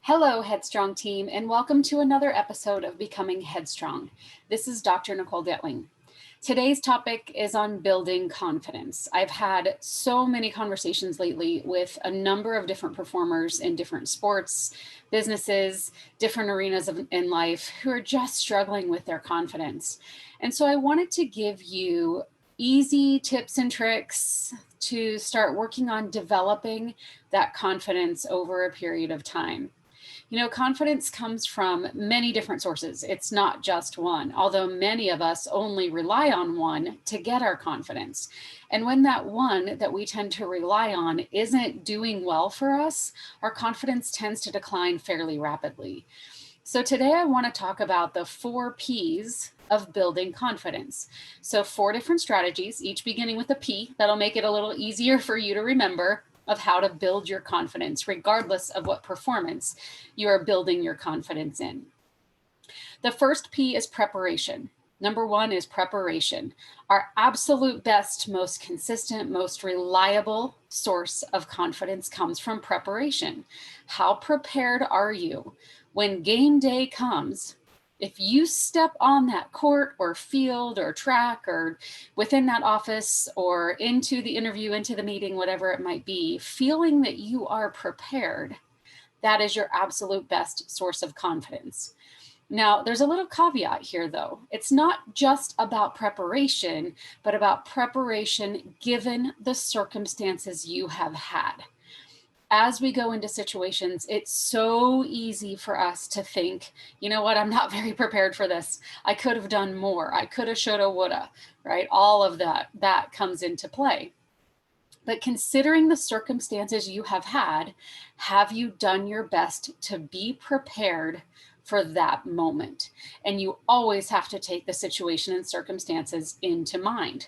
Hello, HeadStrong team, and welcome to another episode of Becoming HeadStrong. This is Dr. Nicole Detling. Today's topic is on building confidence. I've had so many conversations lately with a number of different performers in different sports, businesses, different arenas in life who are just struggling with their confidence. And so I wanted to give you easy tips and tricks to start working on developing that confidence over a period of time. You know, confidence comes from many different sources. It's not just one, although many of us only rely on one to get our confidence. And when that one that we tend to rely on isn't doing well for us, our confidence tends to decline fairly rapidly. So today I want to talk about the 4 P's of building confidence. So 4 different strategies, each beginning with a P. That'll make it a little easier for you to remember of how to build your confidence, regardless of what performance you are building your confidence in. The first P is preparation. Number 1 is preparation. Our absolute best, most consistent, most reliable source of confidence comes from preparation. How prepared are you? When game day comes, if you step on that court or field or track or within that office or into the interview, into the meeting, whatever it might be, feeling that you are prepared, that is your absolute best source of confidence. Now, there's a little caveat here, though. It's not just about preparation, but about preparation given the circumstances you have had. As we go into situations, it's so easy for us to think, you know what, I'm not very prepared for this. I could have done more. I coulda, shoulda, woulda, right? All of that comes into play. But considering the circumstances you have had, have you done your best to be prepared for that moment? And you always have to take the situation and circumstances into mind.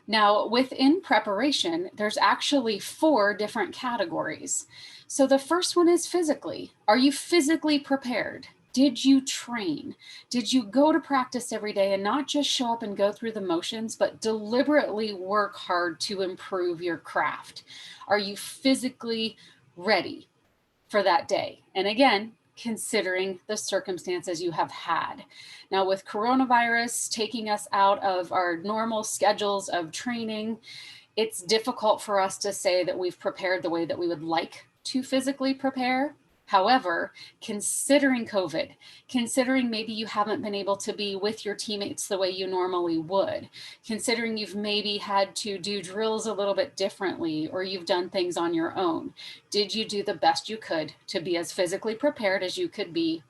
Now, within preparation, there's actually 4 different categories. So the first one is physically. Are you physically prepared? Did you train? Did you go to practice every day and not just show up and go through the motions, but deliberately work hard to improve your craft? Are you physically ready for that day? And again, considering the circumstances you have had. Now, with coronavirus taking us out of our normal schedules of training, it's difficult for us to say that we've prepared the way that we would like to physically prepare. However, considering COVID, considering maybe you haven't been able to be with your teammates the way you normally would, considering you've maybe had to do drills a little bit differently, or you've done things on your own, did you do the best you could to be as physically prepared as you could be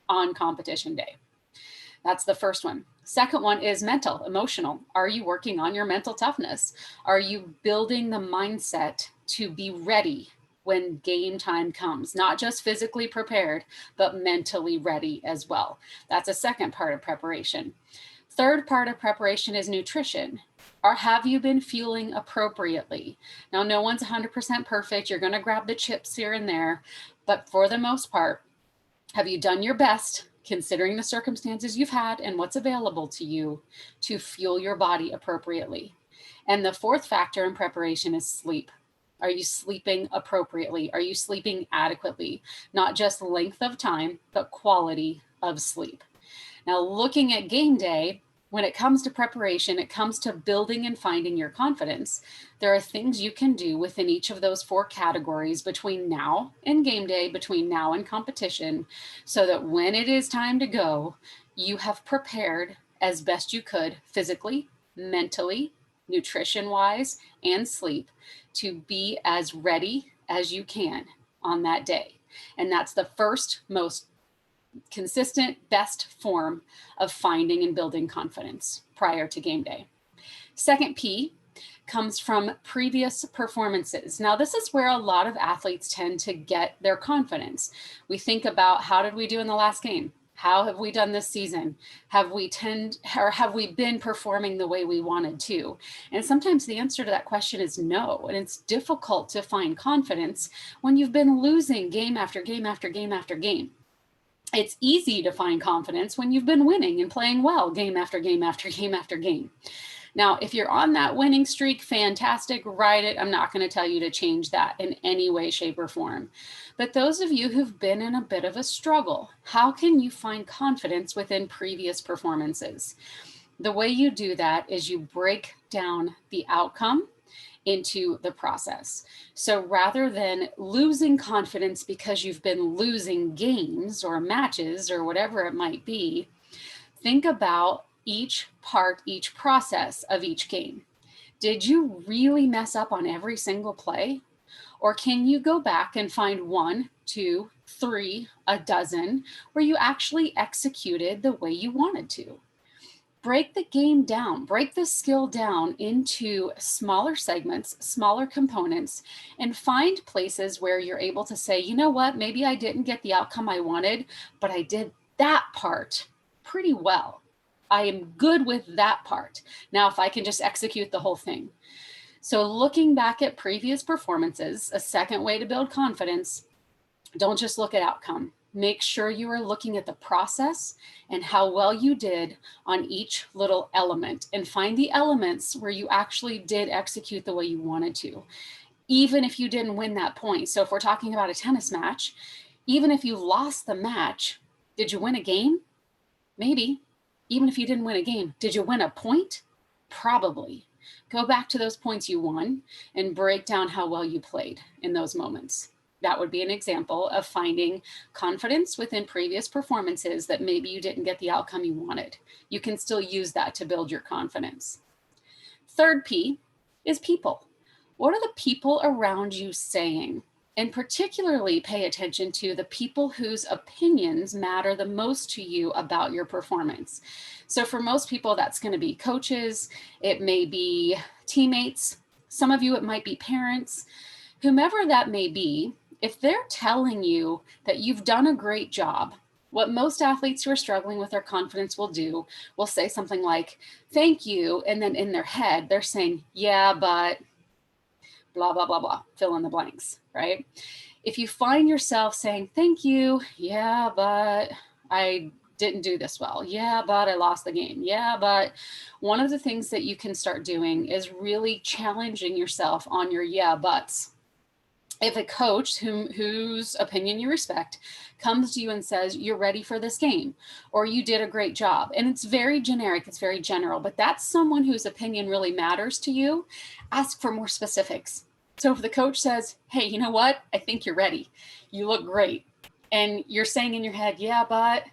on competition day? That's the first one. Second one is mental, emotional. Are you working on your mental toughness? Are you building the mindset to be ready when game time comes? Not just physically prepared, but mentally ready as well. That's a second part of preparation. Third part of preparation is nutrition. Or have you been fueling appropriately? Now, no one's 100% perfect. You're going to grab the chips here and there, but for the most part, have you done your best, considering the circumstances you've had and what's available to you, to fuel your body appropriately? And the fourth factor in preparation is sleep. Are you sleeping appropriately? Are you sleeping adequately? Not just length of time, but quality of sleep. Now, looking at game day, when it comes to preparation, it comes to building and finding your confidence. There are things you can do within each of those 4 categories between now and game day, between now and competition, so that when it is time to go, you have prepared as best you could physically, mentally, nutrition-wise, and sleep to be as ready as you can on that day. And that's the first, most consistent, best form of finding and building confidence prior to game day. Second P comes from previous performances. Now, this is where a lot of athletes tend to get their confidence. We think about, how did we do in the last game? How have we done this season? Have we been performing the way we wanted to? And sometimes the answer to that question is no. And it's difficult to find confidence when you've been losing game after game after game after game. It's easy to find confidence when you've been winning and playing well game after game after game after game. Now, if you're on that winning streak, fantastic, ride it. I'm not going to tell you to change that in any way, shape, or form. But those of you who've been in a bit of a struggle, how can you find confidence within previous performances? The way you do that is you break down the outcome into the process. So rather than losing confidence because you've been losing games or matches or whatever it might be, think about each part, each process of each game. Did you really mess up on every single play? Or can you go back and find 1, 2, 3, a dozen where you actually executed the way you wanted to? Break the game down, break the skill down into smaller segments, smaller components, and find places where you're able to say, you know what, maybe I didn't get the outcome I wanted, but I did that part pretty well. I am good with that part. Now, if I can just execute the whole thing. So looking back at previous performances, a second way to build confidence, don't just look at outcome. Make sure you are looking at the process and how well you did on each little element, and find the elements where you actually did execute the way you wanted to, even if you didn't win that point. So if we're talking about a tennis match, even if you lost the match, did you win a game? Maybe. Even if you didn't win a game, did you win a point? Probably. Go back to those points you won and break down how well you played in those moments. That would be an example of finding confidence within previous performances that maybe you didn't get the outcome you wanted. You can still use that to build your confidence. Third P is people. What are the people around you saying? And particularly pay attention to the people whose opinions matter the most to you about your performance. So for most people, that's going to be coaches. It may be teammates. Some of you, it might be parents. Whomever that may be, if they're telling you that you've done a great job, what most athletes who are struggling with their confidence will do, will say something like, thank you. And then in their head, they're saying, yeah, but blah, blah, blah, blah, fill in the blanks, right? If you find yourself saying, thank you, yeah, but I didn't do this well. Yeah, but I lost the game. Yeah, but one of the things that you can start doing is really challenging yourself on your yeah, buts. If a coach whose opinion you respect comes to you and says, you're ready for this game, or you did a great job, and it's very generic, it's very general, but that's someone whose opinion really matters to you, ask for more specifics. So if the coach says, hey, you know what? I think you're ready. You look great. And you're saying in your head, yeah, but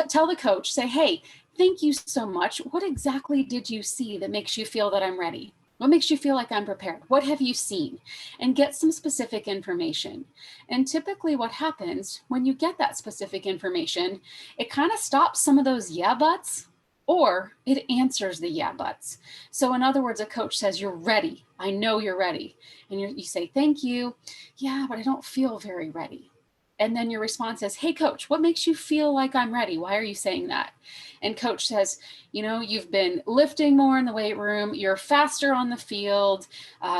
tell the coach, say, hey, thank you so much. What exactly did you see that makes you feel that I'm ready? What makes you feel like I'm prepared? What have you seen? And get some specific information. And typically what happens when you get that specific information, it kind of stops some of those yeah buts, or it answers the yeah buts. So in other words, a coach says, you're ready. I know you're ready. And you say, thank you. Yeah, but I don't feel very ready. And then your response says, hey, coach, what makes you feel like I'm ready? Why are you saying that? And coach says, you know, you've been lifting more in the weight room. You're faster on the field.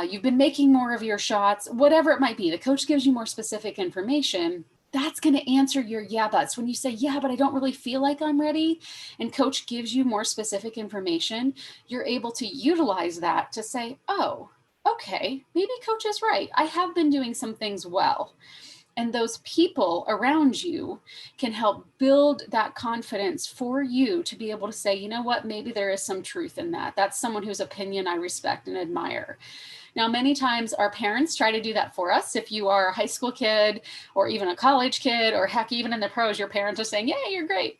You've been making more of your shots, whatever it might be. The coach gives you more specific information. That's going to answer your yeah buts. When you say, yeah, but I don't really feel like I'm ready, and coach gives you more specific information, you're able to utilize that to say, oh, okay, maybe coach is right. I have been doing some things well. And those people around you can help build that confidence for you to be able to say, you know what, maybe there is some truth in that. That's someone whose opinion I respect and admire. Now, many times our parents try to do that for us. If you are a high school kid or even a college kid, or heck, even in the pros, your parents are saying, yeah, you're great.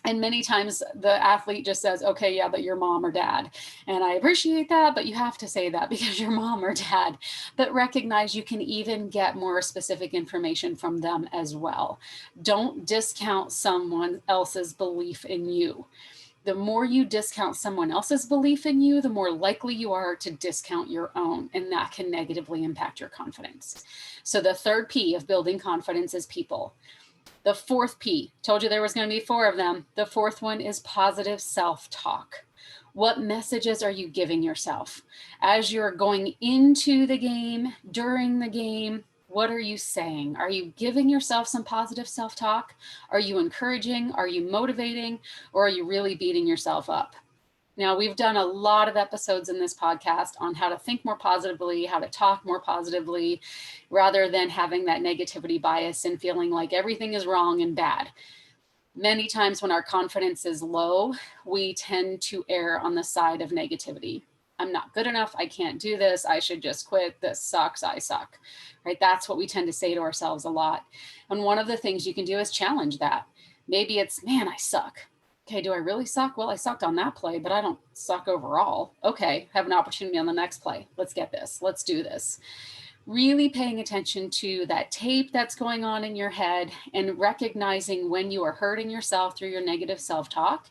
And many times the athlete just says, okay, yeah, but your mom or dad. And I appreciate that, but you have to say that because your mom or dad. But recognize you can even get more specific information from them as well. Don't discount someone else's belief in you. The more you discount someone else's belief in you, the more likely you are to discount your own, and that can negatively impact your confidence. So the third P of building confidence is people. The fourth P, told you there was going to be 4 of them. The fourth one is positive self-talk. What messages are you giving yourself? As you're going into the game, during the game, what are you saying? Are you giving yourself some positive self-talk? Are you encouraging? Are you motivating? Or are you really beating yourself up? Now, we've done a lot of episodes in this podcast on how to think more positively, how to talk more positively, rather than having that negativity bias and feeling like everything is wrong and bad. Many times when our confidence is low, we tend to err on the side of negativity. I'm not good enough. I can't do this. I should just quit. This sucks. I suck. Right? That's what we tend to say to ourselves a lot. And one of the things you can do is challenge that. Maybe it's, man, I suck. Okay, do I really suck? Well, I sucked on that play, but I don't suck overall. Okay, have an opportunity on the next play. Let's get this. Let's do this. Really paying attention to that tape that's going on in your head and recognizing when you are hurting yourself through your negative self-talk,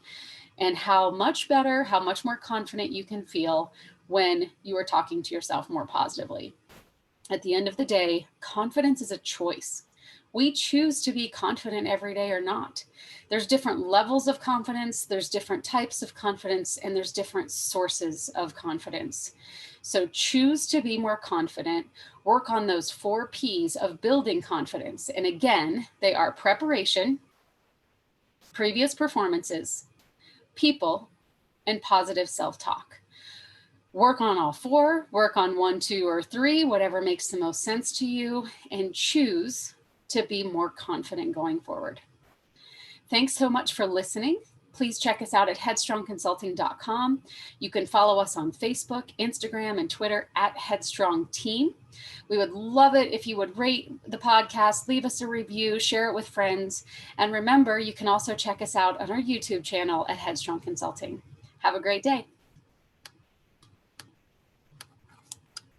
and how much better, how much more confident you can feel when you are talking to yourself more positively. At the end of the day, confidence is a choice. We choose to be confident every day or not. There's different levels of confidence, there's different types of confidence, and there's different sources of confidence. So choose to be more confident. Work on those 4 P's of building confidence. And again, they are preparation, previous performances, people, and positive self-talk. Work on all 4, work on 1, 2, or 3, whatever makes the most sense to you, and choose to be more confident going forward. Thanks so much for listening. Please check us out at headstrongconsulting.com. You can follow us on Facebook, Instagram, and Twitter at Headstrong Team. We would love it if you would rate the podcast, leave us a review, share it with friends. And remember, you can also check us out on our YouTube channel at Headstrong Consulting. Have a great day.